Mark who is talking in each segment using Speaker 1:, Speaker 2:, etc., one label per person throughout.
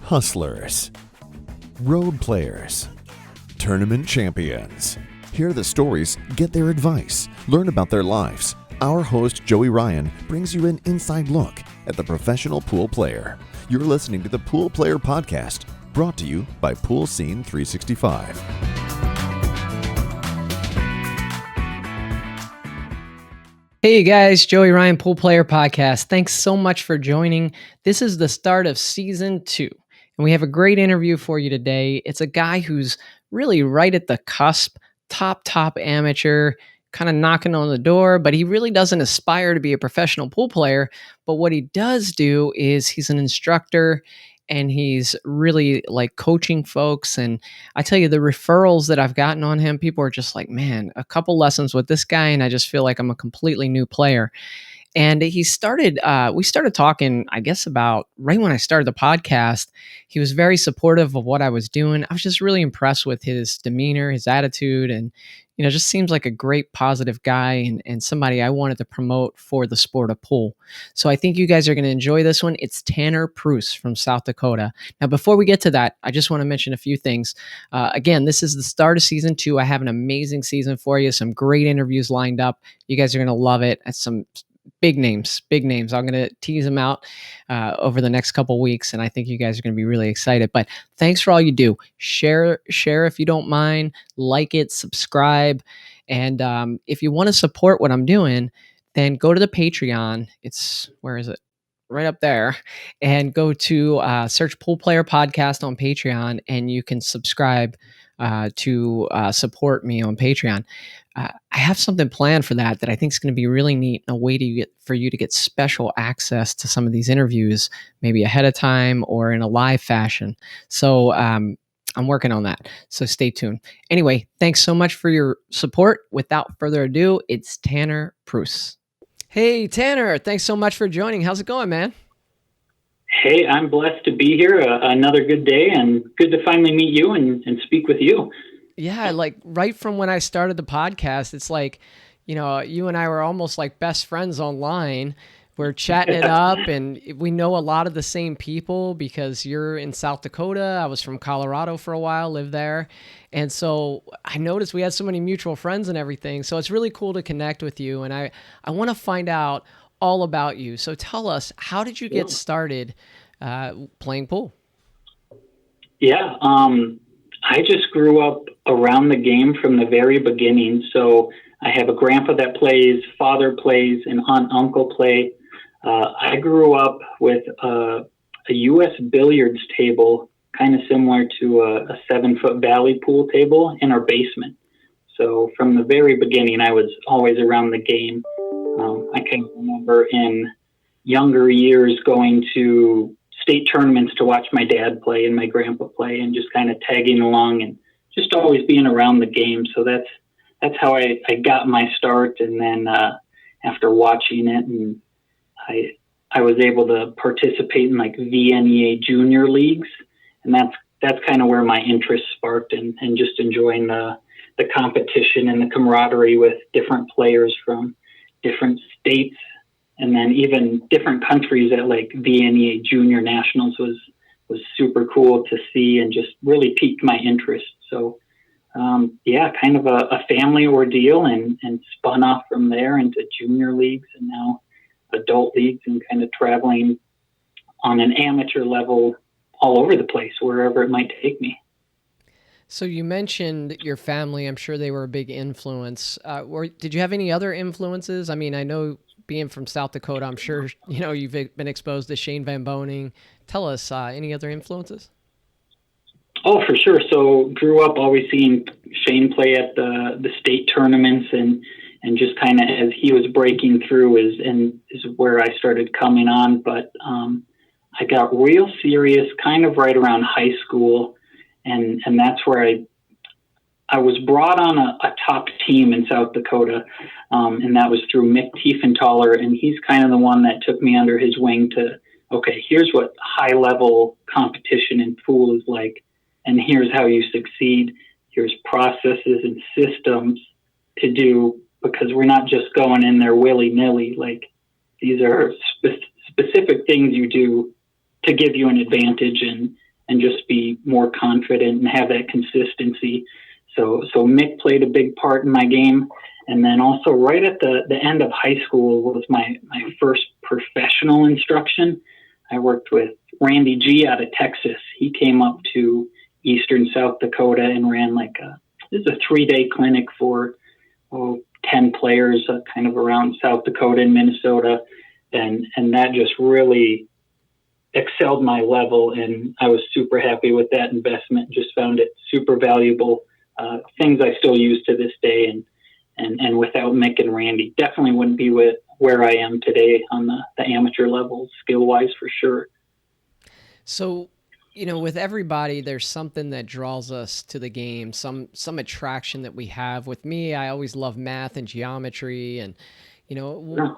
Speaker 1: hustlers, road players, tournament champions. Hear the stories, get their advice, learn about their lives. Our host, Joey Ryan, brings you an inside look at the professional pool player. You're listening to the Pool Player Podcast, brought to you by Pool Scene 365.
Speaker 2: Hey guys, Joey Ryan, Pool Player Podcast. Thanks so much for joining. This is the start of season 2, and we have a great interview for you today. It's a guy who's really right at the cusp, top amateur, kind of knocking on the door, but he really doesn't aspire to be a professional pool player. But what he does do is he's an instructor, and he's really like coaching folks. And I tell you, the referrals that I've gotten on him, people are just like, man, a couple lessons with this guy, and I just feel like I'm a completely new player. And we started talking, I guess, about right when I started the podcast. He was very supportive of what I was doing. I was just really impressed with his demeanor, his attitude, and, just seems like a great positive guy and somebody I wanted to promote for the sport of pool. So I think you guys are going to enjoy this one. It's Tanner Pruess from South Dakota. Now, before we get to that, I just want to mention a few things. Again, this is the start of season 2. I have an amazing season for you. Some great interviews lined up. You guys are going to love it. Some big names. I'm going to tease them out over the next couple weeks, and I think you guys are going to be really excited. But thanks for all you do. Share if you don't mind, like it, subscribe, and if you want to support what I'm doing, then go to the Patreon. Where is it? Right up there, and go to search Pool Player Podcast on Patreon, and you can subscribe to support me on Patreon. I have something planned for that I think is going to be really neat, a way for you to get special access to some of these interviews, maybe ahead of time or in a live fashion. So I'm working on that. So stay tuned. Anyway, thanks so much for your support. Without further ado, it's Tanner Pruess. Hey, Tanner, thanks so much for joining. How's it going, man?
Speaker 3: Hey, I'm blessed to be here. Another good day, and good to finally meet you and speak with you.
Speaker 2: Yeah, like right from when I started the podcast, it's like, you and I were almost like best friends online. We're chatting it up, and we know a lot of the same people because you're in South Dakota. I was from Colorado for a while, lived there. And so I noticed we had so many mutual friends and everything. So it's really cool to connect with you. And I want to find out all about you. So tell us, how did you get started playing pool?
Speaker 3: Yeah, I just grew up around the game from the very beginning. So I have a grandpa that plays, father plays, and aunt, uncle play. I grew up with a U.S. billiards table, kind of similar to a 7-foot valley pool table in our basement. So from the very beginning, I was always around the game. I can remember in younger years going to state tournaments to watch my dad play and my grandpa play, and just kind of tagging along and just always being around the game. So that's how I got my start. And then after watching it, and I was able to participate in like VNEA junior leagues, and that's kind of where my interest sparked, and just enjoying the competition and the camaraderie with different players from different states, and then even different countries at like VNEA junior nationals was super cool to see, and just really piqued my interest. So kind of a family ordeal, and spun off from there into junior leagues and now adult leagues, and kind of traveling on an amateur level all over the place, wherever it might take me.
Speaker 2: So you mentioned your family. I'm sure they were a big influence. Did you have any other influences? I mean, I know being from South Dakota, I'm sure, you've been exposed to Shane Van Boning. Tell us any other influences?
Speaker 3: Oh, for sure. So grew up always seeing Shane play at the state tournaments, and just kind of as he was breaking through is where I started coming on. But I got real serious kind of right around high school. And that's where I was brought on a top team in South Dakota, and that was through Mick Tiefenthaler, and he's kind of the one that took me under his wing to, okay, here's what high-level competition in pool is like, and here's how you succeed. Here's processes and systems to do, because we're not just going in there willy-nilly. Like, these are specific things you do to give you an advantage, and and just be more confident and have that consistency. So Mick played a big part in my game. And then also right at the end of high school was my first professional instruction. I worked with Randy G out of Texas. He came up to Eastern South Dakota and ran this is a 3-day clinic for 10 players kind of around South Dakota and Minnesota. And that just really excelled my level. And I was super happy with that investment. Just found it super valuable. Things I still use to this day. And without Mick and Randy, definitely wouldn't be where I am today on the amateur level, skill-wise, for sure.
Speaker 2: So, with everybody, there's something that draws us to the game, some attraction that we have. With me, I always love math and geometry. And,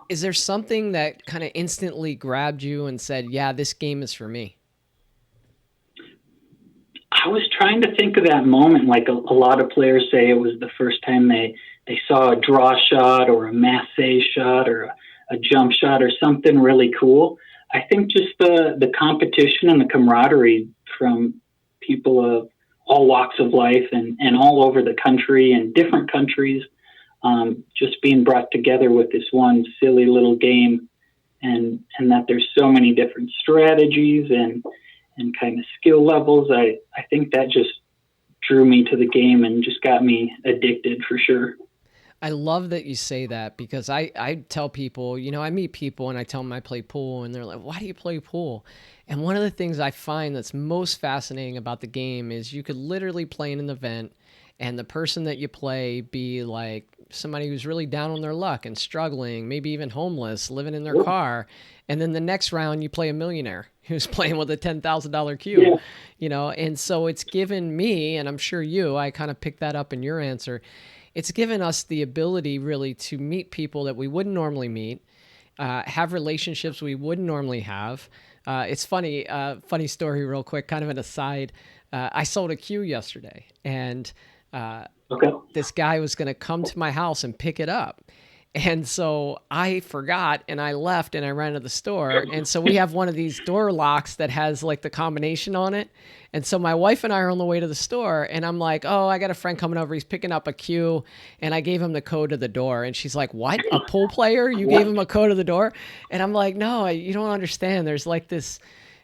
Speaker 2: is there something that kind of instantly grabbed you and said, yeah, this game is for me?
Speaker 3: I was trying to think of that moment. Like a lot of players say, it was the first time they saw a draw shot or a massé shot or a jump shot or something really cool. I think just the competition and the camaraderie from people of all walks of life and all over the country and different countries, just being brought together with this one silly little game, and that there's so many different strategies and kind of skill levels. I think that just drew me to the game and just got me addicted for sure.
Speaker 2: I love that you say that, because I tell people, I meet people and I tell them I play pool, and they're like, why do you play pool? And one of the things I find that's most fascinating about the game is you could literally play in an event and the person that you play be like somebody who's really down on their luck and struggling, maybe even homeless, living in their car. And then the next round you play a millionaire who's playing with a $10,000 cube, And so it's given me, and I'm sure I kind of picked that up in your answer. It's given us the ability really to meet people that we wouldn't normally meet, have relationships we wouldn't normally have. It's funny story real quick, kind of an aside. I sold a cue yesterday, and this guy was going to come to my house and pick it up. And so I forgot and I left and I ran to the store. And so we have one of these door locks that has like the combination on it. And so my wife and I are on the way to the store, and I'm like, oh, I got a friend coming over. He's picking up a cue. And I gave him the code to the door. And she's like, what? A pool player? You gave him a code to the door? And I'm like, no, you don't understand. There's like this,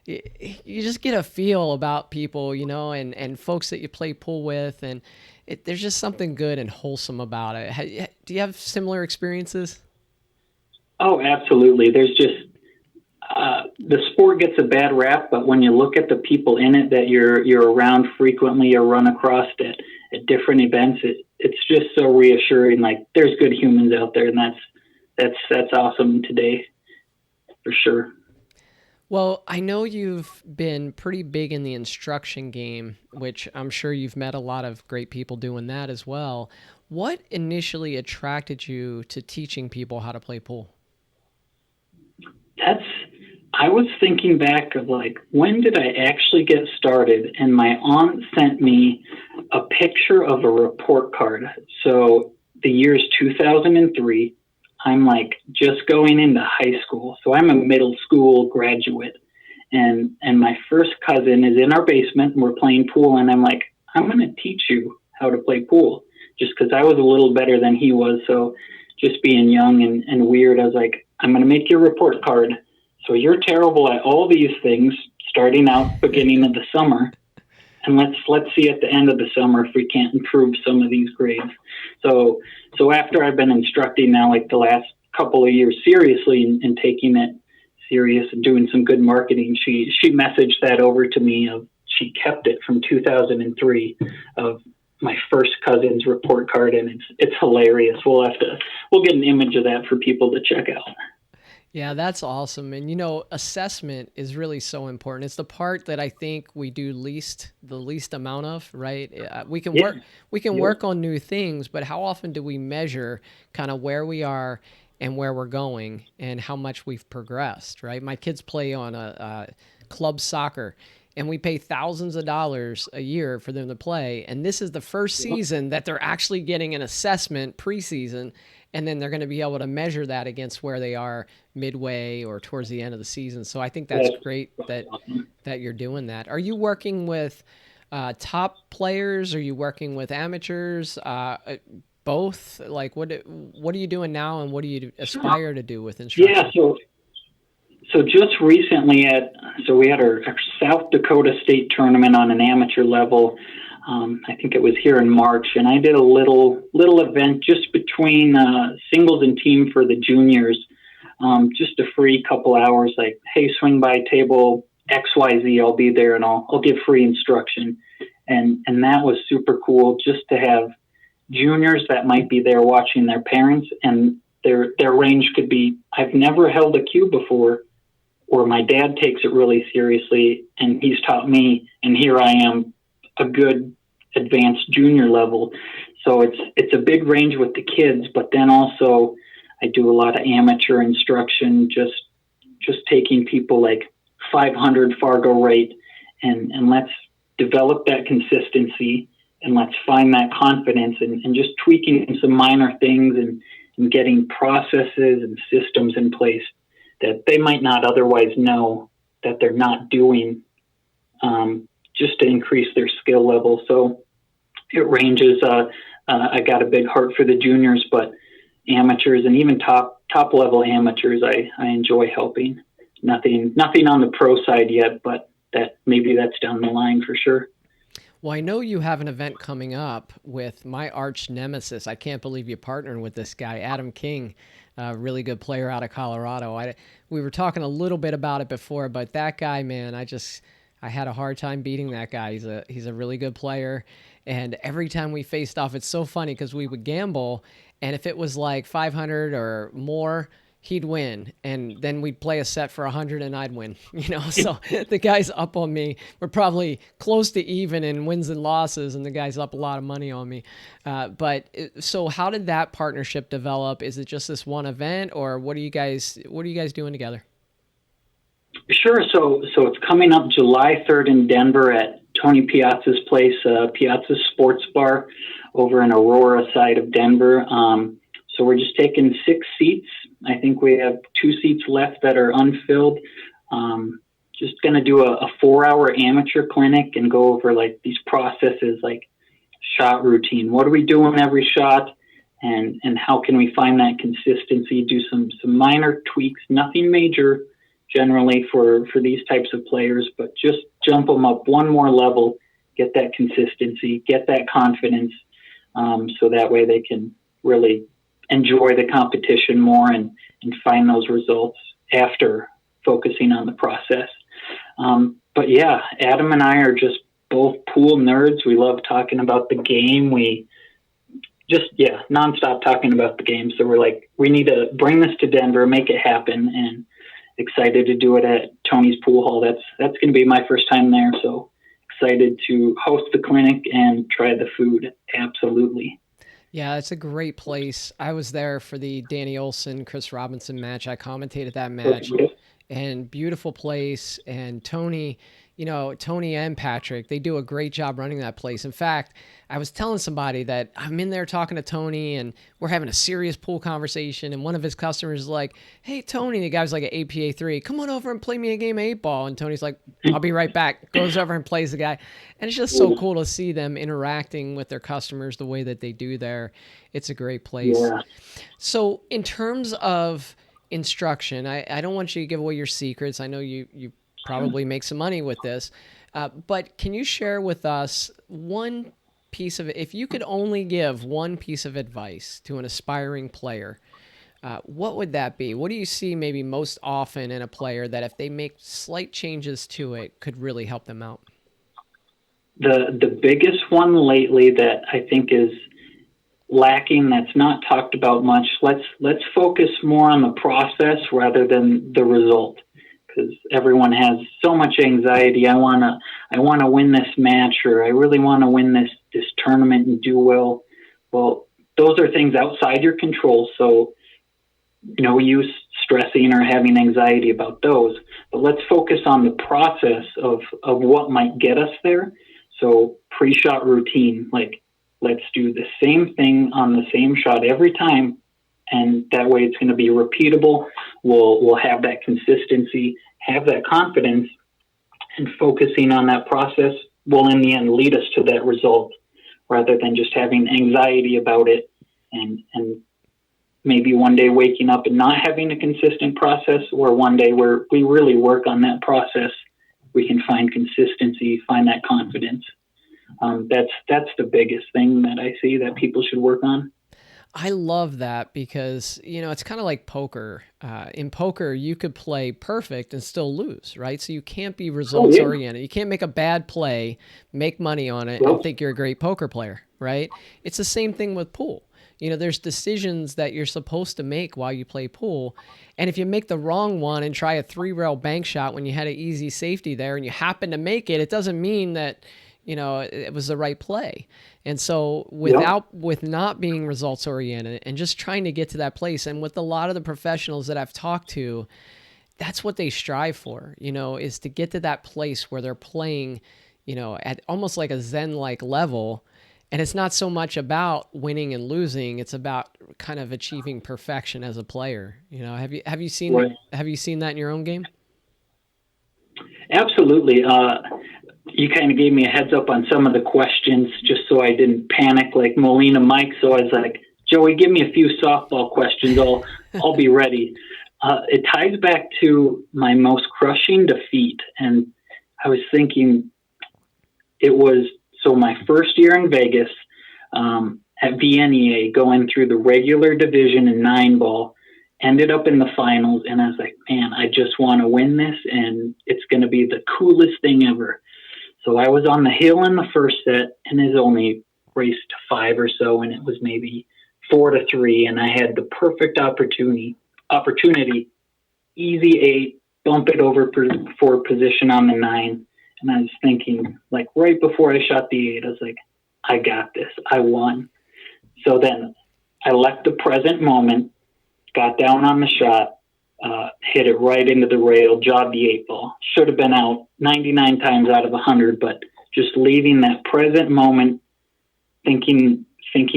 Speaker 2: you just get a feel about people, and folks that you play pool with. And there's just something good and wholesome about it. Do you have similar experiences?
Speaker 3: Oh, absolutely. There's just the sport gets a bad rap, but when you look at the people in it that you're around frequently or run across at different events, it's just so reassuring. Like there's good humans out there, and that's awesome today, for sure.
Speaker 2: Well, I know you've been pretty big in the instruction game, which I'm sure you've met a lot of great people doing that as well. What initially attracted you to teaching people how to play pool?
Speaker 3: I was thinking back of like, when did I actually get started? And my aunt sent me a picture of a report card. So the year's 2003. I'm like just going into high school. So I'm a middle school graduate, and my first cousin is in our basement and we're playing pool. And I'm like, I'm going to teach you how to play pool, just because I was a little better than he was. So just being young and weird, I was like, I'm going to make you a report card. So you're terrible at all these things starting out beginning of the summer. And let's see at the end of the summer if we can't improve some of these grades. So after I've been instructing now, like the last couple of years seriously and taking it serious and doing some good marketing, she messaged that over to me. She kept it from 2003 of my first cousin's report card, and it's hilarious. We'll get an image of that for people to check out.
Speaker 2: Yeah, that's awesome. And assessment is really so important. It's the part that I think we do the least amount of, right? We can work on new things, but how often do we measure kind of where we are and where we're going and how much we've progressed, right? My kids play on a club soccer, and we pay thousands of dollars a year for them to play. And this is the first season that they're actually getting an assessment preseason, and then they're going to be able to measure that against where they are midway or towards the end of the season. So I think that's great that you're doing that. Are you working with top players? Are you working with amateurs? Both? Like, what are you doing now, and what do you aspire to do with instruction?
Speaker 3: Yeah, so just recently we had our South Dakota State tournament on an amateur level. I think it was here in March, and I did a little event just between singles and team for the juniors. Just a free couple hours, like, hey, swing by table XYZ, I'll be there, and I'll give free instruction. And that was super cool, just to have juniors that might be there watching their parents, and their range could be, I've never held a cue before, or my dad takes it really seriously and he's taught me, and here I am, a good advanced junior level. So it's a big range with the kids, but then also I do a lot of amateur instruction, just taking people like 500 Fargo rate, and let's develop that consistency, and let's find that confidence, and just tweaking some minor things and getting processes and systems in place that they might not otherwise know that they're not doing, just to increase their skill level. So it ranges. I got a big heart for the juniors, but amateurs and even top level amateurs, I enjoy helping. Nothing on the pro side yet, but that's down the line for sure.
Speaker 2: Well, I know you have an event coming up with my arch nemesis. I can't believe you partnered with this guy, Adam King, a really good player out of Colorado. We were talking a little bit about it before, but that guy, man, I had a hard time beating that guy. He's a really good player, and every time we faced off, it's so funny because we would gamble, and if it was like 500 or more, he'd win, and then we'd play a set for 100 and I'd win, so the guy's up on me. We're probably close to even in wins and losses, and the guy's up a lot of money on me. So how did that partnership develop? Is it just this one event, or what are you guys doing together?
Speaker 3: Sure. So it's coming up July 3rd in Denver at Tony Piazza's place, Piazza Sports Bar over in Aurora side of Denver. So we're just taking 6 seats. I think we have 2 seats left that are unfilled. Just going to do a 4-hour amateur clinic and go over like these processes, like shot routine. What are we doing every shot? And how can we find that consistency? Do some minor tweaks, nothing major generally for these types of players, but just jump them up one more level, get that consistency, get that confidence, so that way they can really enjoy the competition more and find those results after focusing on the process. But yeah, Adam and I are just both pool nerds. We love talking about the game. We just, nonstop talking about the game. So we're like, we need to bring this to Denver, make it happen, and excited to do it at Tony's Pool Hall. That's going to be my first time there. So excited to host the clinic and try the food. Absolutely.
Speaker 2: Yeah, it's a great place. I was there for the Danny Olson, Chris Robinson match. I commentated that match, and beautiful place. And Tony and Patrick, they do a great job running that place. In fact, I was telling somebody that I'm in there talking to Tony, and we're having a serious pool conversation, and one of his customers is like, hey, Tony, the guy was like an APA 3, come on over and play me a game of 8-ball. And Tony's like, I'll be right back. Goes over and plays the guy. And it's just so cool to see them interacting with their customers the way that they do there. It's a great place. Yeah. So in terms of instruction, I don't want you to give away your secrets. I know you probably make some money with this, but can you share with us one piece of it? If you could only give one piece of advice to an aspiring player, what would that be? What do you see maybe most often in a player that if they make slight changes to it could really help them out?
Speaker 3: The biggest one lately that I think is lacking, that's not talked about much, let's focus more on the process rather than the result. Because everyone has so much anxiety. I wanna win this match, or I really want to win this tournament and do well. Well, those are things outside your control. So, use stressing or having anxiety about those. But let's focus on the process of what might get us there. So pre-shot routine, like let's do the same thing on the same shot every time. And that way it's going to be repeatable. We'll have that consistency, have that confidence, and focusing on that process will in the end lead us to that result, rather than just having anxiety about it and maybe one day waking up and not having a consistent process, or one day where we really work on that process, we can find consistency, find that confidence. That's the biggest thing that I see that people should work on.
Speaker 2: I love that because, it's kind of like poker. In poker, you could play perfect and still lose, right? So you can't be results oriented. You can't make a bad play, make money on it, and think you're a great poker player, right? It's the same thing with pool. There's decisions that you're supposed to make while you play pool. And if you make the wrong one and try a 3-rail bank shot when you had an easy safety there and you happen to make it, it doesn't mean that, it was the right play. And so with not being results oriented and just trying to get to that place, and with a lot of the professionals that I've talked to, that's what they strive for, is to get to that place where they're playing, at almost like a Zen-like level. And it's not so much about winning and losing. It's about kind of achieving perfection as a player. Have you seen that in your own game?
Speaker 3: Absolutely. You kind of gave me a heads up on some of the questions just so I didn't panic like Molina Mike. So I was like, Joey, give me a few softball questions. I'll be ready. It ties back to my most crushing defeat. And I was thinking it was, so my first year in Vegas at VNEA, going through the regular division in 9-ball, ended up in the finals. And I was like, man, I just want to win this. And it's going to be the coolest thing ever. So I was on the hill in the first set, and it only raced to 5 or so, and it was maybe 4-3, and I had the perfect opportunity, easy 8, bump it over for position on the 9, and I was thinking, like right before I shot the 8, I was like, I got this, I won. So then I left the present moment, got down on the shot, hit it right into the rail, jogged the 8-ball. Should have been out 99 times out of 100, but just leaving that present moment, thinking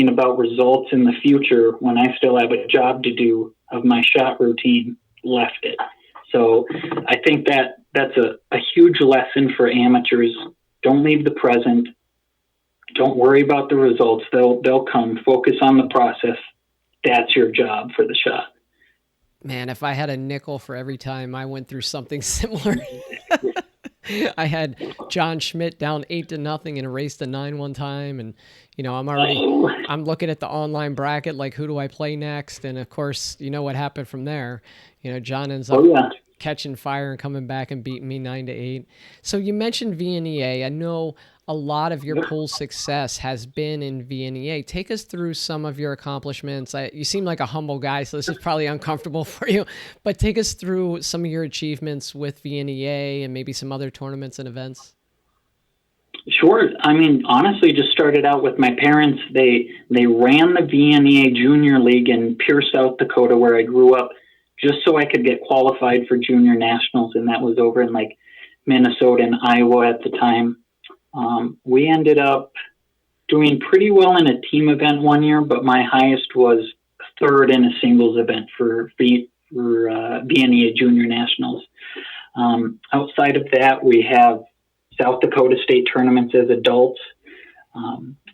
Speaker 3: about results in the future when I still have a job to do of my shot routine, left it. So I think that's a huge lesson for amateurs. Don't leave the present. Don't worry about the results. They'll come. Focus on the process. That's your job for the shot.
Speaker 2: Man, if I had a nickel for every time I went through something similar. I had John Schmidt down 8-0 in a race to 9 one time. And, I'm looking at the online bracket, like, who do I play next? And of course, what happened from there. John ends up catching fire and coming back and beating me 9-8. So you mentioned VNEA. I know a lot of your pool success has been in VNEA. Take us through some of your accomplishments. You seem like a humble guy, so this is probably uncomfortable for you, but take us through some of your achievements with VNEA and maybe some other tournaments and events.
Speaker 3: Sure. I mean, honestly, just started out with my parents. They ran the VNEA Junior League in Pierce, South Dakota, where I grew up, just so I could get qualified for junior nationals. And that was over in like Minnesota and Iowa at the time. We ended up doing pretty well in a team event one year, but my highest was third in a singles event for VNEA Junior Nationals. Outside of that, we have South Dakota state tournaments as adults.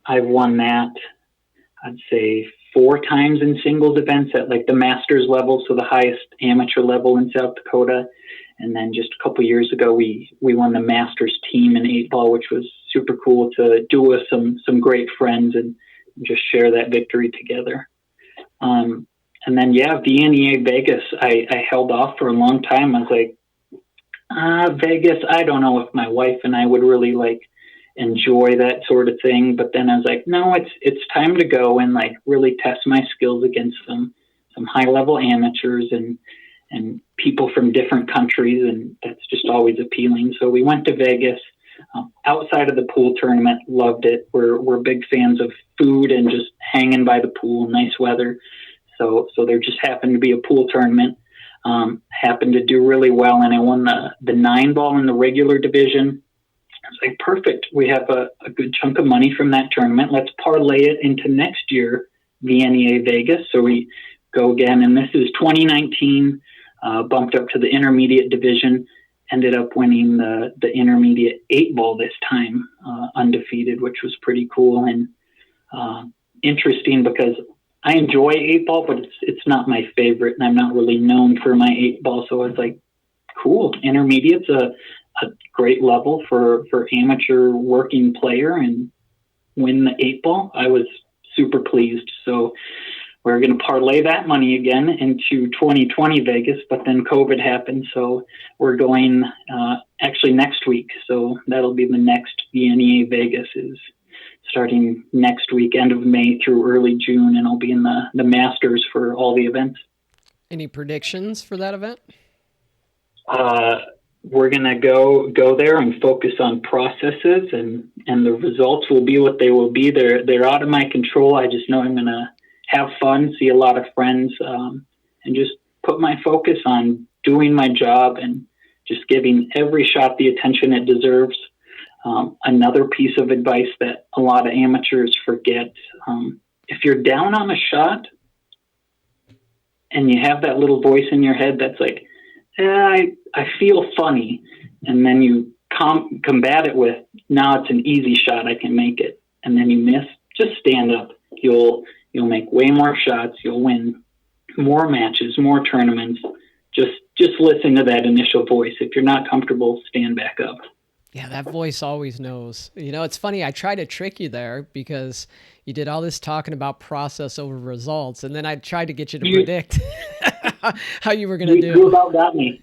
Speaker 3: I've won that, I'd say 4 times in singles events at like the masters level, so the highest amateur level in South Dakota. And then just a couple years ago, we won the masters team in 8-ball, which was super cool to do with some great friends and just share that victory together. And then, VNEA Vegas, I held off for a long time. I was like, Vegas, I don't know if my wife and I would really like enjoy that sort of thing. But then I was like, no, it's time to go and like really test my skills against some high level amateurs and people from different countries. And that's just always appealing. So we went to Vegas. Outside of the pool tournament, loved it. We're big fans of food and just hanging by the pool, nice weather. So there just happened to be a pool tournament. happened to do really well, and I won the 9-ball in the regular division. I was like, perfect. We have a good chunk of money from that tournament. Let's parlay it into next year, VNEA Vegas. So we go again, and this is 2019, bumped up to the intermediate division, ended up winning the intermediate 8-ball this time, undefeated, which was pretty cool and interesting because I enjoy 8-ball, but it's not my favorite, and I'm not really known for my 8-ball. So I was like, cool, intermediate's a great level for amateur working player, and win the 8-ball. I was super pleased. So we're going to parlay that money again into 2020 Vegas, but then COVID happened. So we're going actually next week. So that'll be the next VNEA Vegas, is starting next week, end of May through early June, and I'll be in the Masters for all the events.
Speaker 2: Any predictions for that event?
Speaker 3: We're going to go there and focus on processes, and the results will be what they will be. They're out of my control. I just know I'm going to have fun, see a lot of friends, and just put my focus on doing my job and just giving every shot the attention it deserves. Another piece of advice that a lot of amateurs forget, if you're down on a shot and you have that little voice in your head that's like, I feel funny, and then you combat it with, now it's an easy shot, I can make it, and then you miss, just stand up. You'll make way more shots, you'll win more matches, more tournaments. Just listen to that initial voice. If you're not comfortable, stand back up.
Speaker 2: Yeah, that voice always knows. It's funny, I tried to trick you there because you did all this talking about process over results, and then I tried to get you to predict how you were going to do.
Speaker 3: You about got me.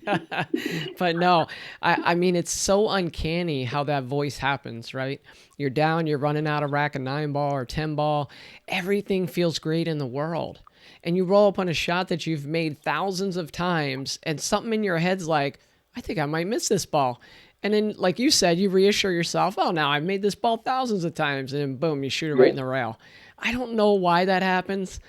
Speaker 2: But no, I mean, it's so uncanny how that voice happens, right? You're down, you're running out of rack of 9-ball or 10-ball. Everything feels great in the world. And you roll up on a shot that you've made thousands of times, and something in your head's like, I think I might miss this ball. And then, like you said, you reassure yourself, oh, now I've made this ball thousands of times, and then boom, you shoot it right in the rail. I don't know why that happens,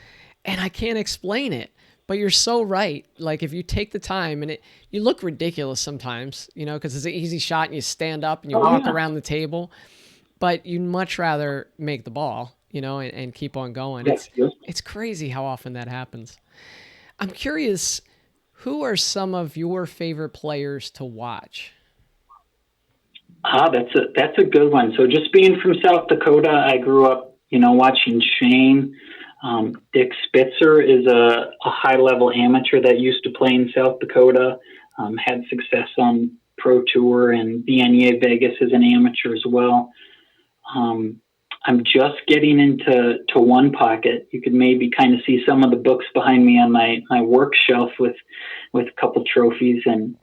Speaker 2: and I can't explain it, but you're so right. Like, if you take the time, and you look ridiculous sometimes, because it's an easy shot, and you stand up, and you walk around the table, but you'd much rather make the ball, and keep on going. It's crazy how often that happens. I'm curious, who are some of your favorite players to watch?
Speaker 3: That's a good one. So just being from South Dakota, I grew up, watching Shane. Dick Spitzer is a high-level amateur that used to play in South Dakota, had success on Pro Tour and VNEA Vegas as an amateur as well. I'm just getting into One Pocket. You could maybe kind of see some of the books behind me on my work shelf with a couple trophies, and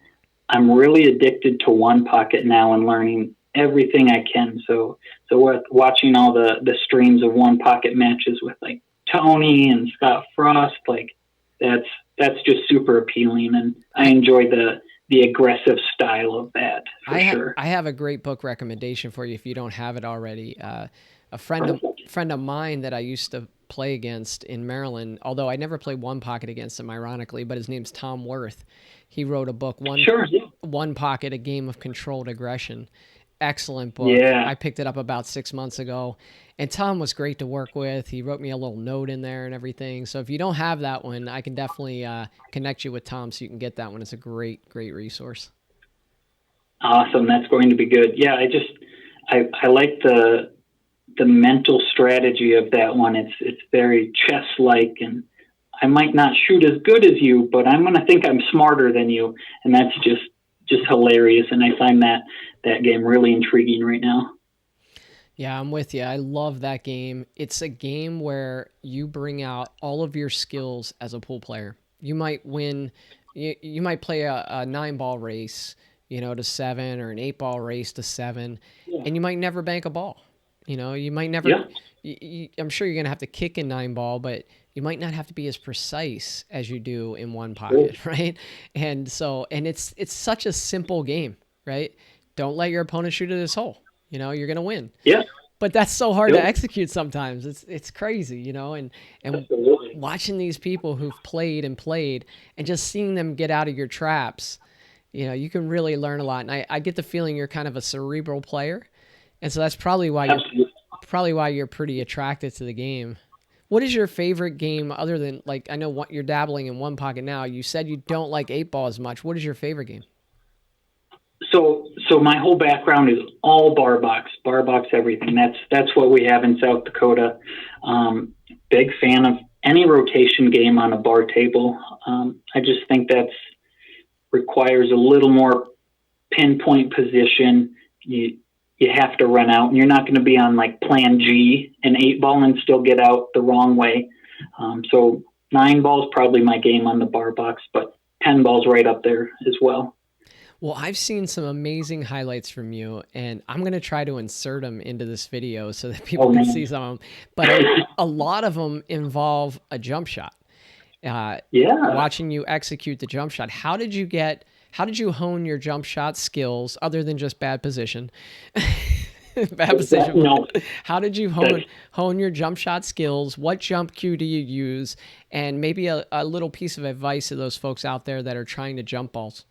Speaker 3: I'm really addicted to One Pocket now and learning everything I can. So watching all the streams of One Pocket matches with like Tony and Scott Frost, like that's just super appealing, and I enjoy the aggressive style of that for sure.
Speaker 2: I have a great book recommendation for you if you don't have it already. A friend of mine that I used to play against in Maryland, although I never played One Pocket against him, ironically, but his name's Tom Worth. He wrote a book, One Pocket, A Game of Controlled Aggression. Excellent book.
Speaker 3: Yeah.
Speaker 2: I picked it up about 6 months ago, and Tom was great to work with. He wrote me a little note in there and everything. So if you don't have that one, I can definitely connect you with Tom so you can get that one. It's a great resource.
Speaker 3: Awesome. That's going to be good. Yeah, I like the mental strategy of that one. It's very chess-like, and I might not shoot as good as you, but I'm going to think I'm smarter than you. And that's just hilarious. And I find that game really intriguing right now.
Speaker 2: Yeah, I'm with you. I love that game. It's a game where you bring out all of your skills as a pool player. You might win, you might play a 9-ball race, to 7, or an 8-ball race to 7, and you might never bank a ball. You might never, I'm sure you're going to have to kick in 9-ball, but you might not have to be as precise as you do in One Pocket, right? And it's such a simple game, right? Don't let your opponent shoot at this hole. You're going to win.
Speaker 3: Yeah.
Speaker 2: But that's so hard to execute sometimes. It's crazy, and watching these people who've played and just seeing them get out of your traps, you can really learn a lot. And I get the feeling you're kind of a cerebral player. And so that's probably why you're pretty attracted to the game. What is your favorite game other than, like, I know you're dabbling in one pocket now. You said you don't like 8-ball as much. What is your favorite game?
Speaker 3: So my whole background is all bar box everything. That's what we have in South Dakota. Big fan of any rotation game on a bar table. I just think that's requires a little more pinpoint position. You have to run out, and you're not going to be on like plan G and 8-ball and still get out the wrong way. So 9-ball is probably my game on the bar box, but 10-ball's right up there as well.
Speaker 2: Well, I've seen some amazing highlights from you, and I'm going to try to insert them into this video so that people can see some of them. But a lot of them involve a jump shot. Watching you execute the jump shot. How did you hone your jump shot skills other than just bad position? Bad position.
Speaker 3: No.
Speaker 2: How did you hone your jump shot skills? What jump cue do you use? And maybe a little piece of advice to those folks out there that are trying to jump balls.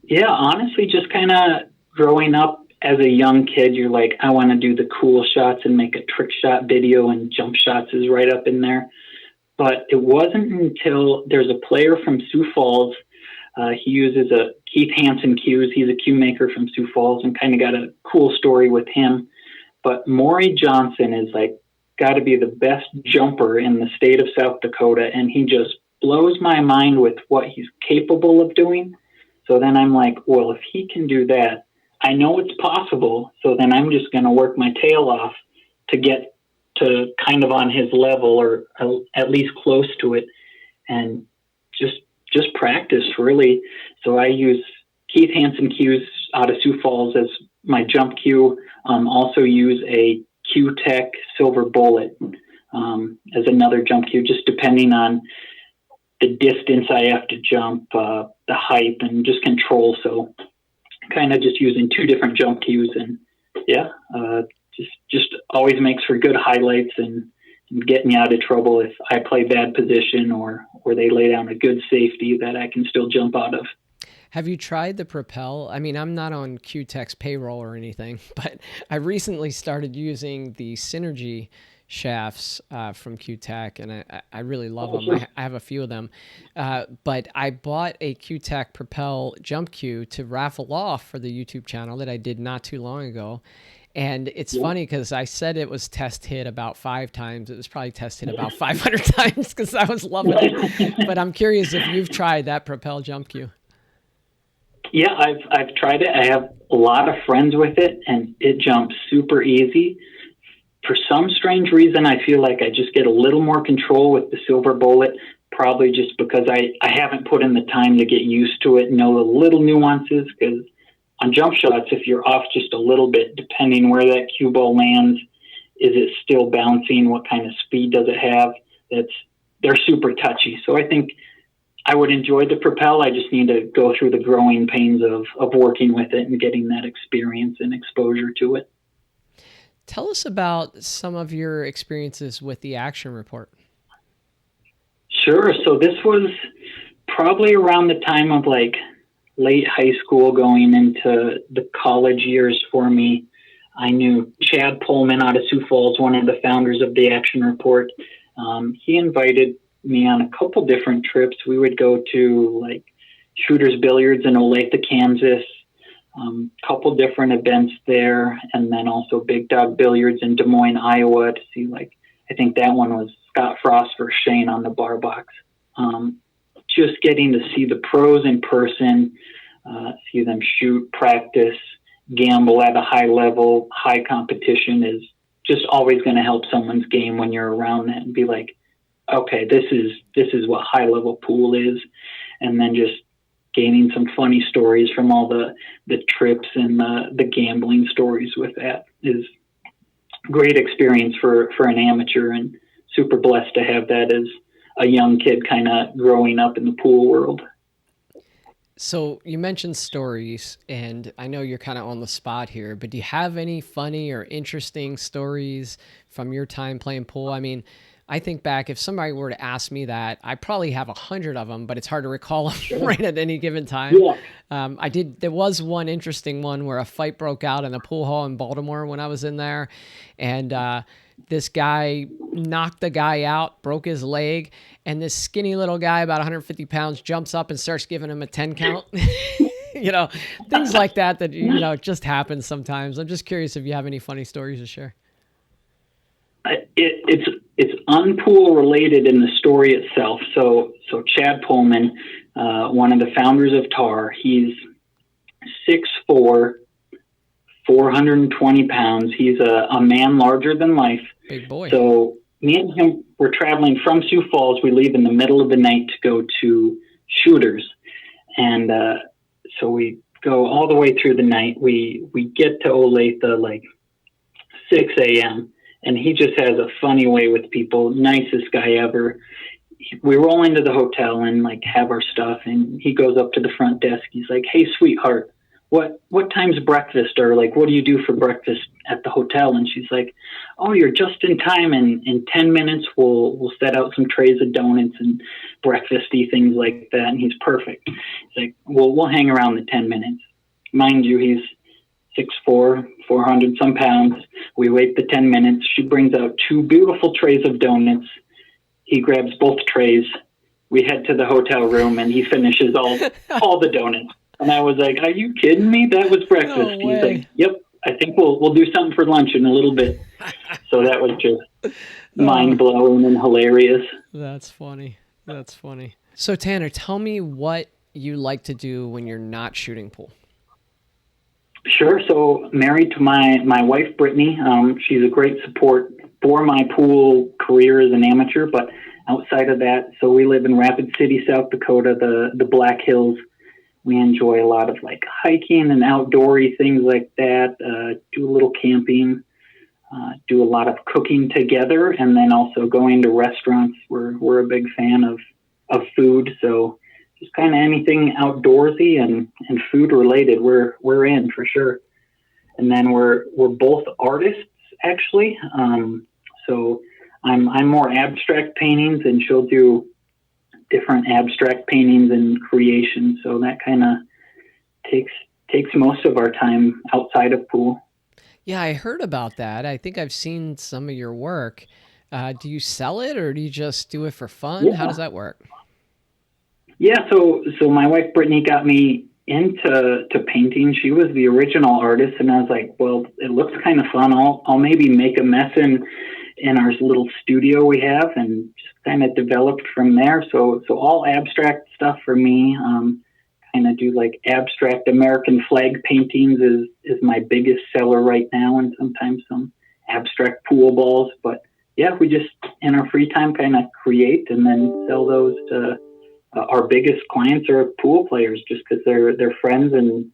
Speaker 3: Yeah, honestly, just kind of growing up as a young kid, you're like, I want to do the cool shots and make a trick shot video, and jump shots is right up in there. But it wasn't until there's a player from Sioux Falls. He uses a Keith Hanssen cues. He's a cue maker from Sioux Falls, and kind of got a cool story with him. But Maury Johnson is like got to be the best jumper in the state of South Dakota, and he just blows my mind with what he's capable of doing. So then I'm like, well, if he can do that, I know it's possible. So then I'm just going to work my tail off to get to kind of on his level, or at least close to it, and just practice really. So I use Keith Hanssen cues out of Sioux Falls as my jump cue. Also use a Cuetec Silver Bullet as another jump cue, just depending on the distance I have to jump, the height, and just control. So kind of just using two different jump cues, and just always makes for good highlights and get me out of trouble if I play bad position or they lay down a good safety that I can still jump out of.
Speaker 2: Have you tried the Propel? I mean, I'm not on Cuetec's payroll or anything, but I recently started using the Synergy shafts from Cuetec, and I really love them. I have a few of them, but I bought a Cuetec Propel jump cue to raffle off for the YouTube channel that I did not too long ago. And it's funny because I said it was test hit about 5 times. It was probably test hit about 500 times because I was loving it. But I'm curious if you've tried that Propel jump cue.
Speaker 3: Yeah, I've tried it. I have a lot of friends with it, and it jumps super easy. For some strange reason, I feel like I just get a little more control with the Silver Bullet, probably just because I haven't put in the time to get used to it and know the little nuances, because on jump shots, if you're off just a little bit, depending where that cue ball lands, is it still bouncing? What kind of speed does it have? They're super touchy. So I think I would enjoy the Propel. I just need to go through the growing pains of working with it and getting that experience and exposure to it.
Speaker 2: Tell us about some of your experiences with the action report.
Speaker 3: Sure. So this was probably around the time of like late high school going into the college years for me. I knew Chad Pullman out of Sioux Falls, one of the founders of the action report. He invited me on a couple different trips. We would go to like Shooters Billiards in Olathe, Kansas, couple different events there, and then also Big Dog Billiards in Des Moines, Iowa, to see like, I think that one was Scott Frost versus Shane on the bar box. Just getting to see the pros in person, see them shoot, practice, gamble at a high level, high competition is just always going to help someone's game when you're around that and be like, okay, this is what high level pool is. And then just gaining some funny stories from all the trips and the gambling stories with that is great experience for an amateur, and super blessed to have that as a young kid kind of growing up in the pool world.
Speaker 2: So you mentioned stories, and I know you're kind of on the spot here, but do you have any funny or interesting stories from your time playing pool? I mean, I think back, if somebody were to ask me that, I probably have 100 of them, but it's hard to recall them right at any given time.
Speaker 3: Yeah.
Speaker 2: There was one interesting one where a fight broke out in a pool hall in Baltimore when I was in there. And, this guy knocked the guy out, broke his leg, and this skinny little guy, about 150 pounds, jumps up and starts giving him a 10 count. Things like that, just happen sometimes. I'm just curious if you have any funny stories to share.
Speaker 3: It's unpool related in the story itself. So Chad Pullman, one of the founders of TAR, he's 6'4", 420 pounds. He's a man larger than life.
Speaker 2: Big boy.
Speaker 3: So me and him, we're traveling from Sioux Falls. We leave in the middle of the night to go to Shooters. And so we go all the way through the night. We get to Olathe like 6 a.m. And he just has a funny way with people. Nicest guy ever. We roll into the hotel and like have our stuff. And he goes up to the front desk. He's like, "Hey, sweetheart, what time's breakfast?" Or like, "What do you do for breakfast at the hotel?" And she's like, "Oh, you're just in time. In 10 minutes, we'll set out some trays of donuts and breakfasty things like that." And he's perfect. He's like, "Well, we'll hang around the 10 minutes. Mind you, he's 6'4", 400 some pounds. We wait the 10 minutes. She brings out 2 beautiful trays of donuts. He grabs both trays. We head to the hotel room and he finishes all the donuts. And I was like, "Are you kidding me? That was breakfast."
Speaker 2: No way.
Speaker 3: He's like, "Yep, I think we'll do something for lunch in a little bit." So that was just mind blowing and hilarious.
Speaker 2: That's funny. So Tanner, tell me what you like to do when you're not shooting pool.
Speaker 3: Sure. So married to my wife, Brittany. She's a great support for my pool career as an amateur, but outside of that, so we live in Rapid City, South Dakota, the Black Hills. We enjoy a lot of like hiking and outdoorsy things like that, do a little camping, do a lot of cooking together, and then also going to restaurants. We're a big fan of food. So just kind of anything outdoorsy and food related, we're in for sure. And then we're both artists actually. So I'm more abstract paintings, and she'll do different abstract paintings and creations. So that kind of takes most of our time outside of pool.
Speaker 2: Yeah, I heard about that. I think I've seen some of your work. Do you sell it or do you just do it for fun?
Speaker 3: Yeah.
Speaker 2: How does that work?
Speaker 3: Yeah, so my wife Brittany got me into painting. She was the original artist, and I was like, well, it looks kind of fun. I'll maybe make a mess in our little studio we have, and just kind of developed from there. So all abstract stuff for me. Kind of do like abstract American flag paintings is my biggest seller right now, and sometimes some abstract pool balls. But yeah, we just in our free time kind of create and then sell those to. Our biggest clients are pool players, just because they're friends, and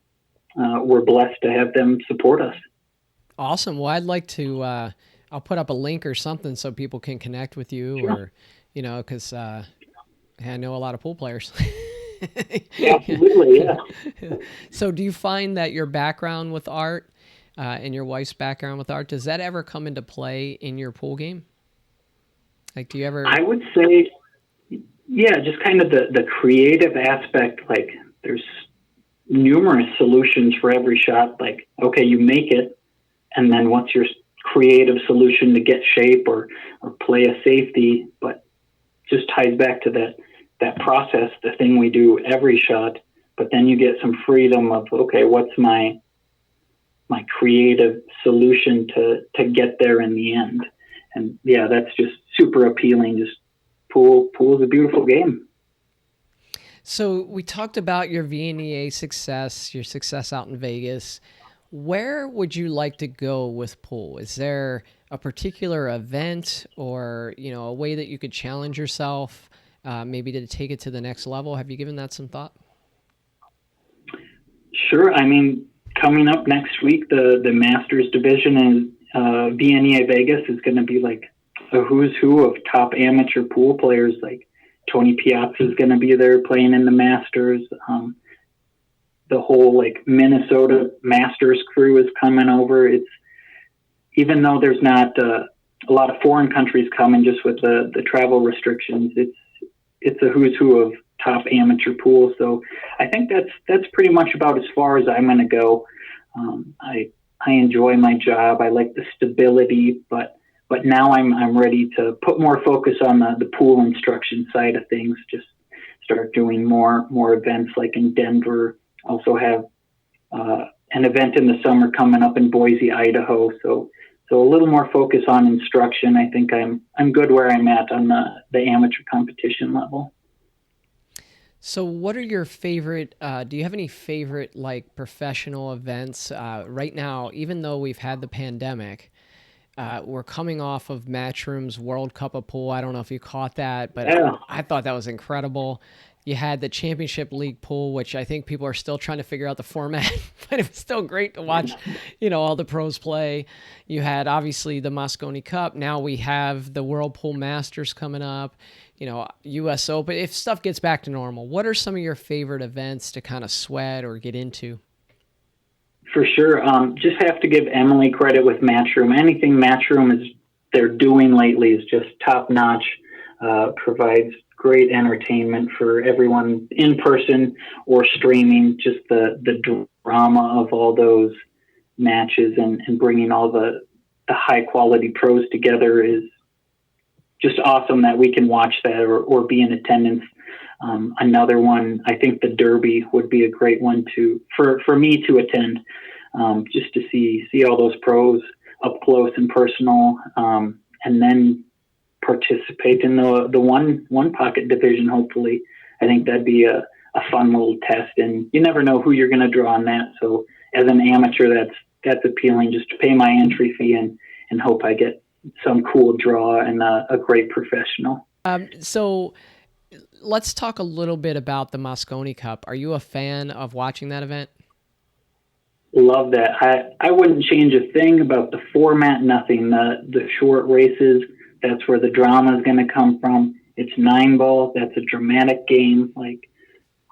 Speaker 3: we're blessed to have them support us.
Speaker 2: Awesome. Well, I'd like to. I'll put up a link or something so people can connect with you,
Speaker 3: Sure.
Speaker 2: or because I know a lot of pool players.
Speaker 3: Yeah, absolutely. Yeah.
Speaker 2: So, do you find that your background with art and your wife's background with art, does that ever come into play in your pool game? Like, do you ever?
Speaker 3: I would say. Yeah, just kind of the creative aspect. Like, there's numerous solutions for every shot. Like, okay, you make it, and then what's your creative solution to get shape or play a safety? But just ties back to that process, the thing we do every shot. But then you get some freedom of, okay, what's my creative solution to get there in the end? And yeah, that's just super appealing. Just Pool is a beautiful game.
Speaker 2: So we talked about your VNEA success, your success out in Vegas. Where would you like to go with pool? Is there a particular event or, a way that you could challenge yourself, maybe to take it to the next level? Have you given that some thought?
Speaker 3: Sure. I mean, coming up next week, the Masters division in VNEA Vegas is going to be like a who's who of top amateur pool players. Like Tony Piazza is going to be there playing in the Masters. The whole like Minnesota Masters crew is coming over. It's even though there's not a lot of foreign countries coming just with the travel restrictions. It's a who's who of top amateur pools. So I think that's pretty much about as far as I'm going to go. I enjoy my job. I like the stability, but now I'm ready to put more focus on the pool instruction side of things. Just start doing more events like in Denver. Also have an event in the summer coming up in Boise, Idaho. So a little more focus on instruction. I think I'm good where I'm at on the amateur competition level.
Speaker 2: So what are your favorite, do you have any favorite like professional events right now, even though we've had the pandemic, we're coming off of Matchroom's World Cup of Pool. I don't know if you caught that, but
Speaker 3: Yeah.
Speaker 2: I thought that was incredible. You had the Championship League pool, which I think people are still trying to figure out the format, but it was still great to watch, all the pros play. You had obviously the Mosconi Cup. Now we have the World Pool Masters coming up, US Open. If stuff gets back to normal, what are some of your favorite events to kind of sweat or get into?
Speaker 3: For sure. Just have to give Emily credit with Matchroom. Anything Matchroom they're doing lately is just top notch. Provides great entertainment for everyone in person or streaming. Just the drama of all those matches and bringing all the high quality pros together is just awesome that we can watch that or be in attendance. Another one, I think the Derby would be a great one for me to attend, just to see all those pros up close and personal, and then participate in the one pocket division. Hopefully, I think that'd be a fun little test, and you never know who you're going to draw on that. So as an amateur, that's appealing, just to pay my entry fee and hope I get some cool draw and a great professional.
Speaker 2: So let's talk a little bit about the Mosconi Cup. Are you a fan of watching that event?
Speaker 3: Love that. I wouldn't change a thing about the format, nothing. The short races, that's where the drama is going to come from. It's 9 ball. That's a dramatic game. Like,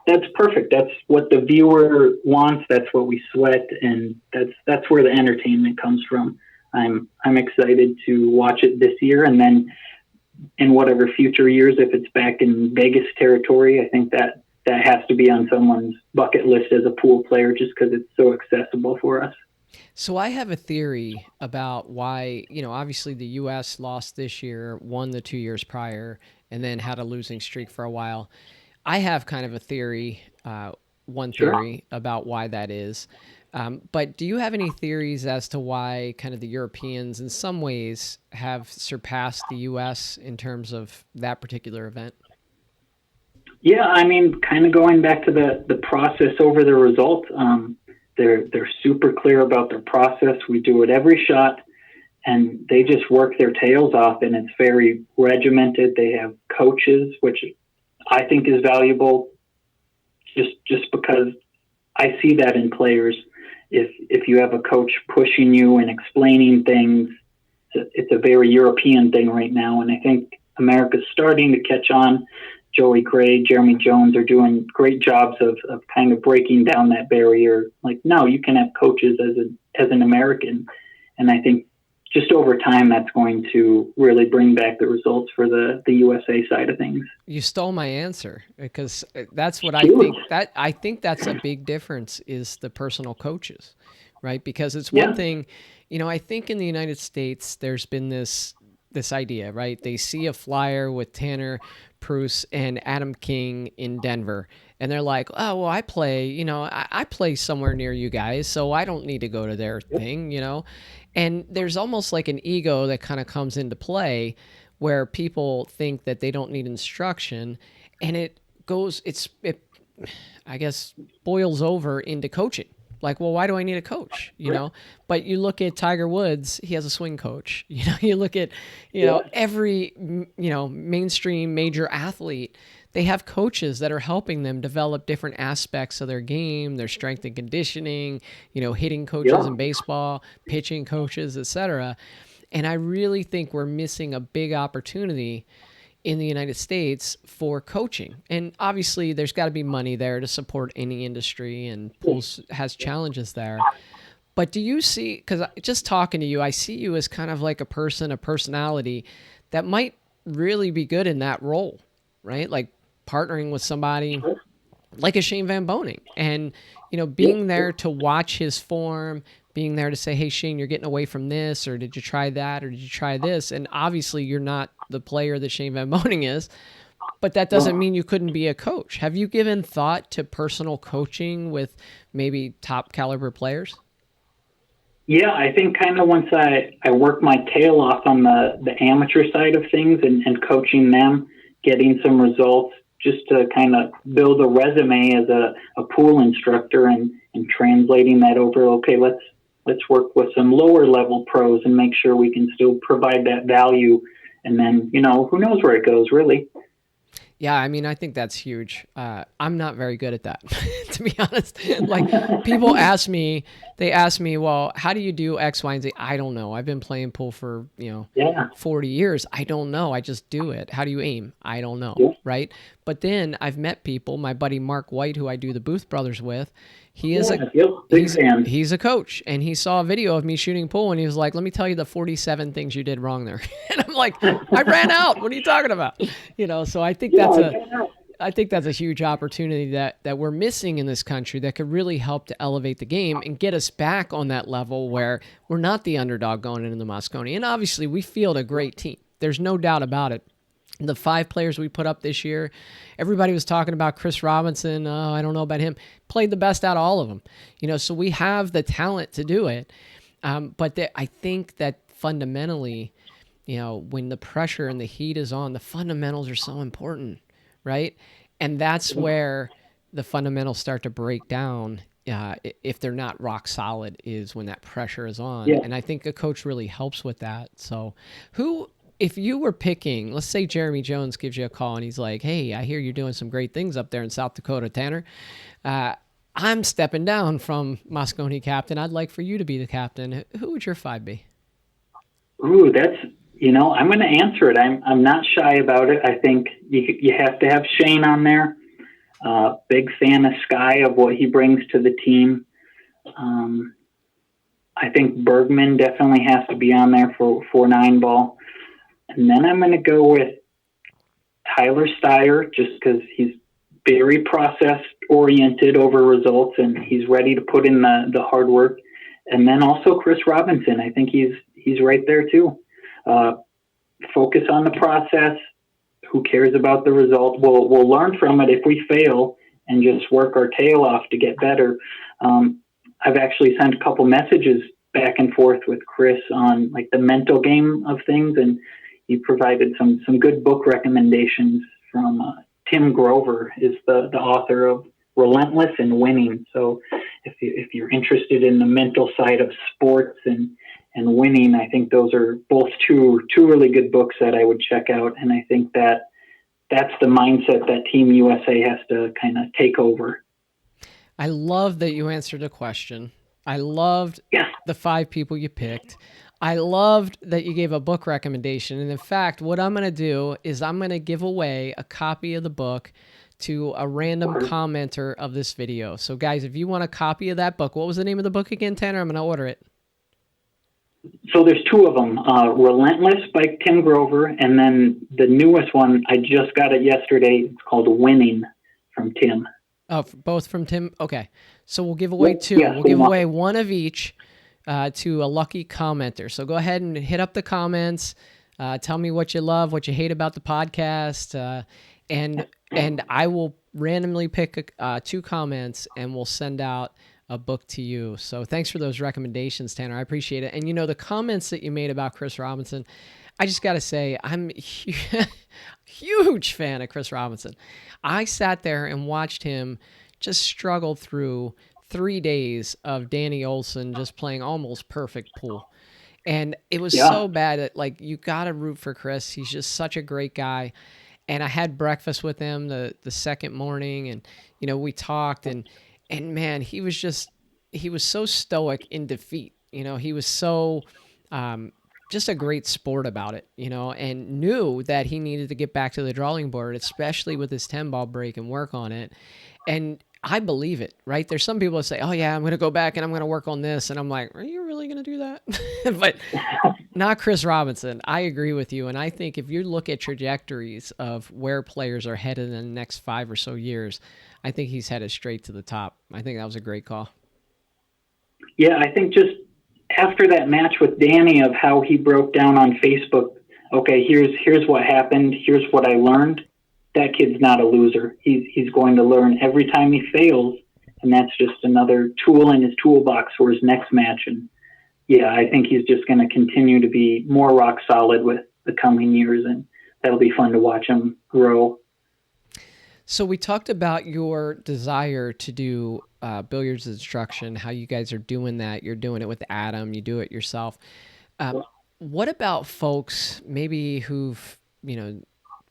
Speaker 3: that's perfect. That's what the viewer wants. That's what we sweat, and that's where the entertainment comes from. I'm excited to watch it this year, and then in whatever future years, if it's back in Vegas territory, I think that has to be on someone's bucket list as a pool player, just because it's so accessible for us.
Speaker 2: So I have a theory about why, obviously the U.S. lost this year, won the 2 years prior, and then had a losing streak for a while. I have kind of a theory, one theory about why that is. But do you have any theories as to why kind of the Europeans in some ways have surpassed the U.S. in terms of that particular event?
Speaker 3: Yeah, I mean, kind of going back to the process over the result, they're super clear about their process. We do it every shot, and they just work their tails off, and it's very regimented. They have coaches, which I think is valuable, just because I see that in players. If you have a coach pushing you and explaining things, it's a very European thing right now, and I think America's starting to catch on. Joey Gray, Jeremy Jones are doing great jobs of kind of breaking down that barrier. Like, no, you can have coaches as an American, and I think just over time that's going to really bring back the results for the USA side of things.
Speaker 2: You stole my answer, because that's what I think. I think that's a big difference, is the personal coaches, right? Because it's one thing, I think in the United States there's been this idea, right? They see a flyer with Tanner Pruess and Adam King in Denver, and they're like, oh, well, I play, I play somewhere near you guys, so I don't need to go to their thing, And there's almost like an ego that kind of comes into play, where people think that they don't need instruction, and it I guess boils over into coaching. Like, well, why do I need a coach? But you look at Tiger Woods, he has a swing coach. You look at, every, mainstream major athlete, they have coaches that are helping them develop different aspects of their game, their strength and conditioning, hitting coaches in baseball, pitching coaches, etc. And I really think we're missing a big opportunity in the United States for coaching. And obviously there's got to be money there to support any industry, and pools has challenges there. But do you see, because just talking to you, I see you as kind of like a personality that might really be good in that role, right? Like partnering with somebody like a Shane Van Boning and, being there to watch his form, being there to say, hey, Shane, you're getting away from this, or did you try that, or did you try this? And obviously you're not the player that Shane Van Boning is, but that doesn't mean you couldn't be a coach. Have you given thought to personal coaching with maybe top caliber players?
Speaker 3: Yeah, I think kind of once I work my tail off on the amateur side of things and coaching them, getting some results, just to kind of build a resume as a pool instructor and translating that over. Okay, let's work with some lower level pros and make sure we can still provide that value. And then, who knows where it goes, really.
Speaker 2: Yeah, I mean, I think that's huge. I'm not very good at that, to be honest. Like, people ask me, well, how do you do X, Y, and Z? I don't know. I've been playing pool for, 40 years. I don't know. I just do it. How do you aim? I don't know, right? But then I've met people, my buddy Mark White, who I do the Booth Brothers with, he's a coach, and he saw a video of me shooting pool, and he was like, let me tell you the 47 things you did wrong there. And I'm like, I ran out. What are you talking about? So I think that's a huge opportunity that we're missing in this country that could really help to elevate the game and get us back on that level where we're not the underdog going into the Mosconi. And obviously we field a great team. There's no doubt about it. The 5 players we put up this year, everybody was talking about Chris Robinson. Oh, I don't know about him. Played the best out of all of them. So we have the talent to do it. But I think that fundamentally, when the pressure and the heat is on, the fundamentals are so important, right? And that's where the fundamentals start to break down if they're not rock solid, is when that pressure is on. Yeah. And I think a coach really helps with that. So if you were picking, let's say Jeremy Jones gives you a call and he's like, hey, I hear you're doing some great things up there in South Dakota, Tanner. I'm stepping down from Mosconi captain. I'd like for you to be the captain. Who would your 5 be?
Speaker 3: Ooh, that's, I'm going to answer it. I'm not shy about it. I think you have to have Shane on there. Big fan of Sky, of what he brings to the team. I think Bergman definitely has to be on there for 9-ball. And then I'm going to go with Tyler Steyer, just because he's very process-oriented over results, and he's ready to put in the hard work. And then also Chris Robinson. I think he's right there too. Focus on the process. Who cares about the result? We'll learn from it if we fail and just work our tail off to get better. I've actually sent a couple messages back and forth with Chris on like the mental game of things, and he provided some good book recommendations from Tim Grover is the author of Relentless and Winning. So if you're interested in the mental side of sports and winning, I think those are both two really good books that I would check out. And I think that's the mindset that Team USA has to kind of take over.
Speaker 2: I love that you answered a question. I loved the 5 people you picked. I loved that you gave a book recommendation. And in fact, what I'm going to do is I'm going to give away a copy of the book to a random commenter of this video. So guys, if you want a copy of that book, what was the name of the book again, Tanner? I'm going to order it.
Speaker 3: So there's 2 of them, Relentless by Tim Grover, and then the newest one, I just got it yesterday. It's called Winning from Tim.
Speaker 2: Oh, both from Tim? Okay. So we'll give away 2. We'll give away 1 of each to a lucky commenter. So go ahead and hit up the comments. Tell me what you love, what you hate about the podcast, and I will randomly pick 2 comments, and we'll send out a book to you. So thanks for those recommendations, Tanner. I appreciate it. And the comments that you made about Chris Robinson, I just got to say, I'm a huge fan of Chris Robinson. I sat there and watched him just struggle through 3 days of Danny Olson just playing almost perfect pool. And it was so bad that you got to root for Chris. He's just such a great guy. And I had breakfast with him the second morning, and, we talked, and man, he was so stoic in defeat. He was so just a great sport about it, and knew that he needed to get back to the drawing board, especially with his 10-ball break, and work on it. And I believe it, right? There's some people that say, oh yeah, I'm going to go back and I'm going to work on this. And I'm like, are you really going to do that? But not Chris Robinson. I agree with you. And I think if you look at trajectories of where players are headed in the next 5 or so years, I think he's headed straight to the top. I think that was a great call.
Speaker 3: Yeah, I think just after that match with Danny, of how he broke down on Facebook, okay, here's what happened, here's what I learned. That kid's not a loser. He's going to learn every time he fails, and that's just another tool in his toolbox for his next match. And yeah, I think he's just going to continue to be more rock solid with the coming years, and that'll be fun to watch him grow.
Speaker 2: So we talked about your desire to do billiards instruction, how you guys are doing that. You're doing it with Adam. You do it yourself. What about folks maybe who've,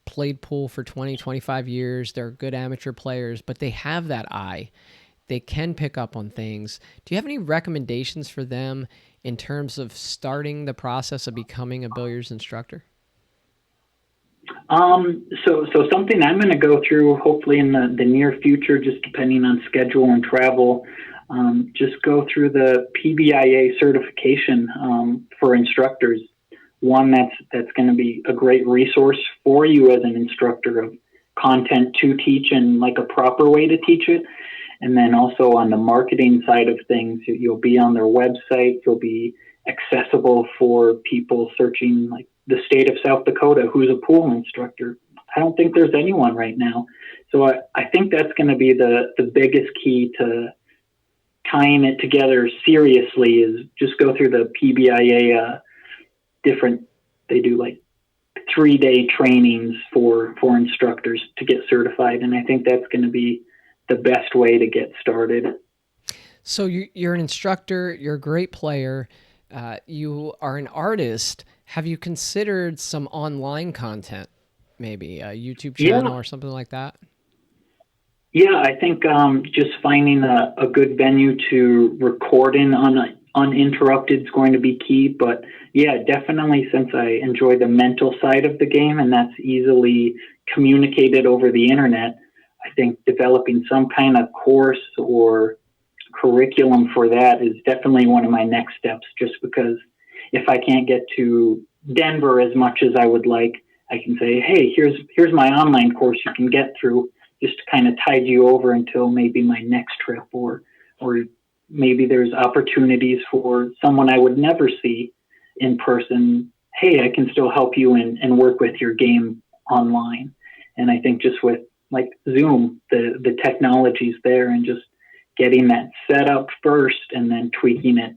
Speaker 2: played pool for 20, 25 years. They're good amateur players, but they have that eye. They can pick up on things. Do you have any recommendations for them in terms of starting the process of becoming a billiards instructor?
Speaker 3: So something I'm going to go through hopefully in the near future, just depending on schedule and travel, just go through the PBIA certification for instructors. One that's going to be a great resource for you as an instructor of content to teach and like a proper way to teach it. And then also on the marketing side of things, you'll be on their website. You'll be accessible for people searching like the state of South Dakota, who's a pool instructor. I don't think there's anyone right now. So I think that's going to be the biggest key to tying it together seriously, is just go through the PBIA they do like 3-day trainings for instructors to get certified. And I think that's going to be the best way to get started.
Speaker 2: So you're an instructor, you're a great player, you are an artist. Have you considered some online content, maybe a YouTube channel or something like that?
Speaker 3: Yeah, I think just finding a good venue to record in uninterrupted is going to be key. But yeah, definitely, since I enjoy the mental side of the game and that's easily communicated over the internet, I think developing some kind of course or curriculum for that is definitely one of my next steps, just because if I can't get to Denver as much as I would like, I can say, hey, here's my online course you can get through, just to kind of tide you over until maybe my next trip, or maybe there's opportunities for someone I would never see in person. Hey, I can still help you and work with your game online. And I think just with like Zoom, the technology's there, and just getting that set up first and then tweaking it,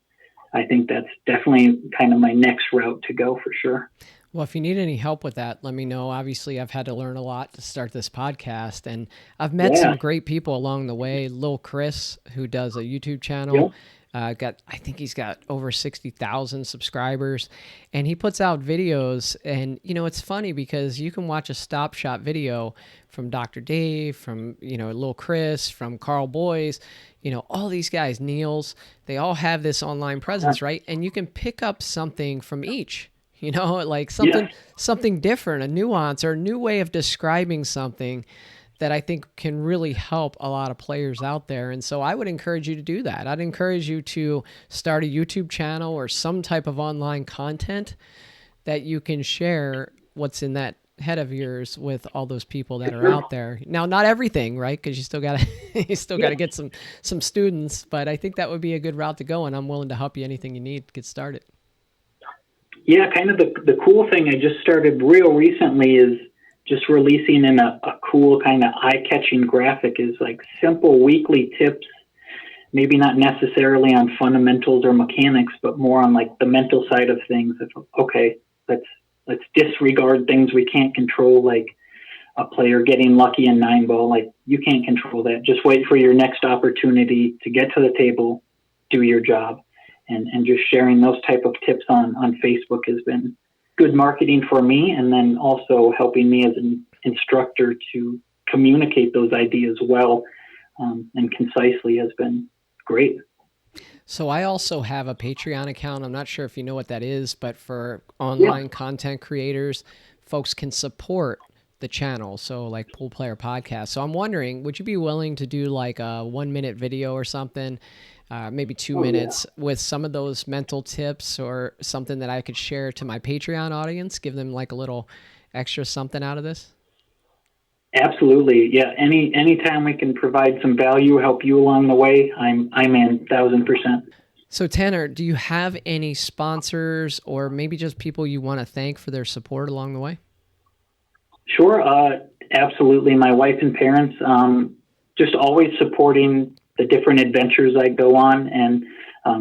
Speaker 3: I think that's definitely kind of my next route to go for sure.
Speaker 2: Well, if you need any help with that, let me know. Obviously, I've had to learn a lot to start this podcast, and I've met some great people along the way. Lil Chris, who does a YouTube channel, I think he's got over 60,000 subscribers, and he puts out videos. And it's funny because you can watch a stop shot video from Dr. Dave, from Lil Chris, from Carl Boys, all these guys, Niels. They all have this online presence, right? And you can pick up something from each. Like something different, a nuance or a new way of describing something that I think can really help a lot of players out there. And so I would encourage you to do that. I'd encourage you to start a YouTube channel or some type of online content that you can share what's in that head of yours with all those people that are out there. Now, not everything, right? Because you still got to get some students, but I think that would be a good route to go, and I'm willing to help you anything you need to get started.
Speaker 3: Yeah, kind of the cool thing I just started real recently is just releasing in a cool kind of eye-catching graphic, is like simple weekly tips, maybe not necessarily on fundamentals or mechanics, but more on like the mental side of things. Okay, let's disregard things we can't control, like a player getting lucky in 9-ball. Like, you can't control that. Just wait for your next opportunity to get to the table, do your job. And just sharing those type of tips on Facebook has been good marketing for me, and then also helping me as an instructor to communicate those ideas well and concisely has been great.
Speaker 2: So I also have a Patreon account. I'm not sure if you know what that is, but for online content creators, folks can support the channel, so like Pool Player Podcast. So I'm wondering, would you be willing to do like a 1-minute video or something, maybe 2 minutes with some of those mental tips or something that I could share to my Patreon audience, give them like a little extra something out of this?
Speaker 3: Absolutely. Yeah. Anytime we can provide some value, help you along the way, I'm in 1,000%.
Speaker 2: So Tanner, do you have any sponsors or maybe just people you want to thank for their support along the way?
Speaker 3: Sure. Absolutely. My wife and parents, just always supporting the different adventures I go on. And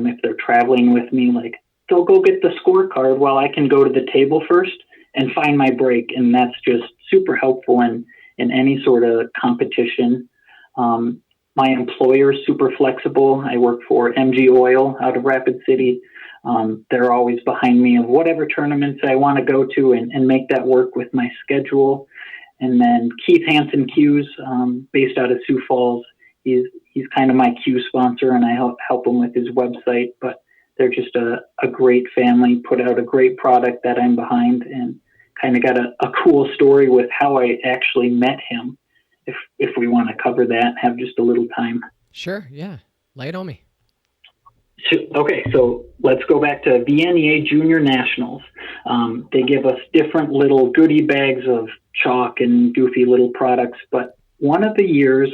Speaker 3: if they're traveling with me, like they'll go get the scorecard while I can go to the table first and find my break. And that's just super helpful in any sort of competition. My employer is super flexible. I work for MG Oil out of Rapid City. They're always behind me of whatever tournaments I want to go to and make that work with my schedule. And then Keith Hanssen Cues, based out of Sioux Falls, he's kind of my cue sponsor, and I help him with his website. But they're just a great family, put out a great product that I'm behind, and kind of got a cool story with how I actually met him. If we want to cover that, have just a little time.
Speaker 2: Sure, yeah. Lay it on me.
Speaker 3: Okay, so let's go back to VNEA Junior Nationals. They give us different little goodie bags of chalk and goofy little products, but one of the years,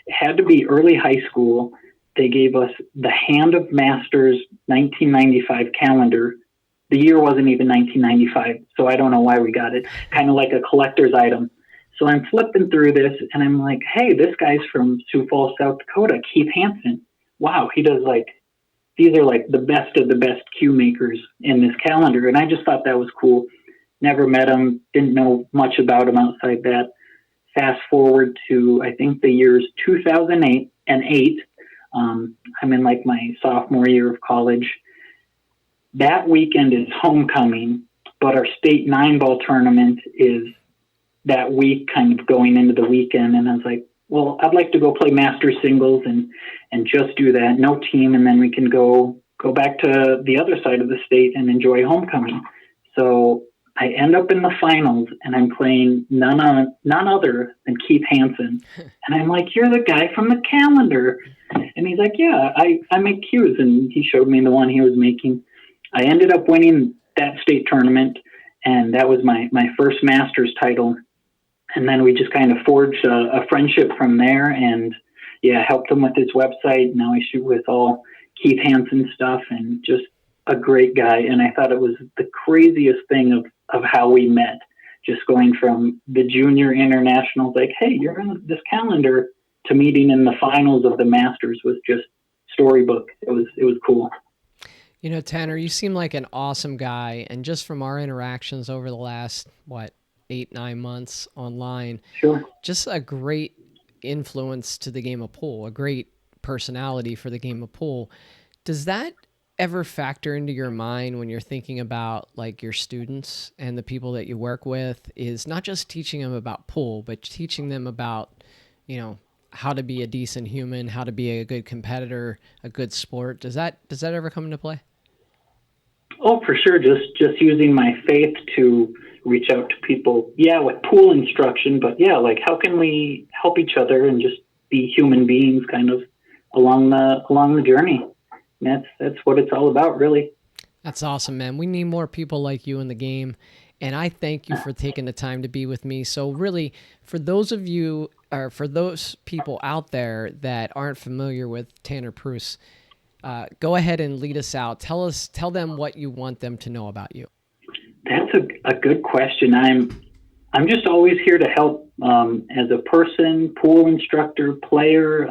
Speaker 3: it had to be early high school, they gave us the Hand of Masters 1995 calendar. The year wasn't even 1995, so I don't know why we got it. Kind of like a collector's item. So I'm flipping through this, and I'm like, hey, this guy's from Sioux Falls, South Dakota, Keith Hanssen. Wow, he does these are like the best of the best cue makers in this calendar. And I just thought that was cool. Never met him, didn't know much about him outside that. Fast forward to, I think, the years 2008 and 8. I'm in like my sophomore year of college. That weekend is homecoming, but our state 9-ball tournament is that week, kind of going into the weekend. And I was like, well, I'd like to go play master singles and just do that. No team. And then we can go back to the other side of the state and enjoy homecoming. So I end up in the finals, and I'm playing none other than Keith Hanssen. And I'm like, you're the guy from the calendar. And he's like, yeah, I make cues. And he showed me the one he was making. I ended up winning that state tournament, and that was my first Masters title. And then we just kind of forged a friendship from there, and helped him with his website. Now I shoot with all Keith Hanssen stuff, and just a great guy. And I thought it was the craziest thing of how we met, just going from the junior internationals, like, hey, you're in this calendar, to meeting in the finals of the Masters was just storybook. It was cool.
Speaker 2: You know, Tanner, you seem like an awesome guy. And just from our interactions over the last, 8-9 months online,
Speaker 3: Sure,
Speaker 2: just a great influence to the game of pool, a great personality for the game of pool. Does that ever factor into your mind when you're thinking about like your students and the people that you work with, is not just teaching them about pool, but teaching them about, how to be a decent human, how to be a good competitor, a good sport? Does that ever come into play?
Speaker 3: Oh, for sure. Just using my faith to reach out to people. Yeah, with pool instruction, but like how can we help each other and just be human beings kind of along the journey. And that's what it's all about, really.
Speaker 2: That's awesome, man. We need more people like you in the game. And I thank you for taking the time to be with me. So really, for those of you, or for those people out there that aren't familiar with Tanner Pruess, go ahead and lead us out. Tell them what you want them to know about you.
Speaker 3: That's a good question. I'm just always here to help as a person, pool instructor, player.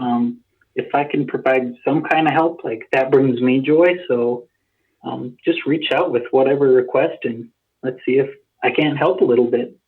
Speaker 3: If I can provide some kind of help, like that brings me joy. So just reach out with whatever request, and let's see if I can't help a little bit.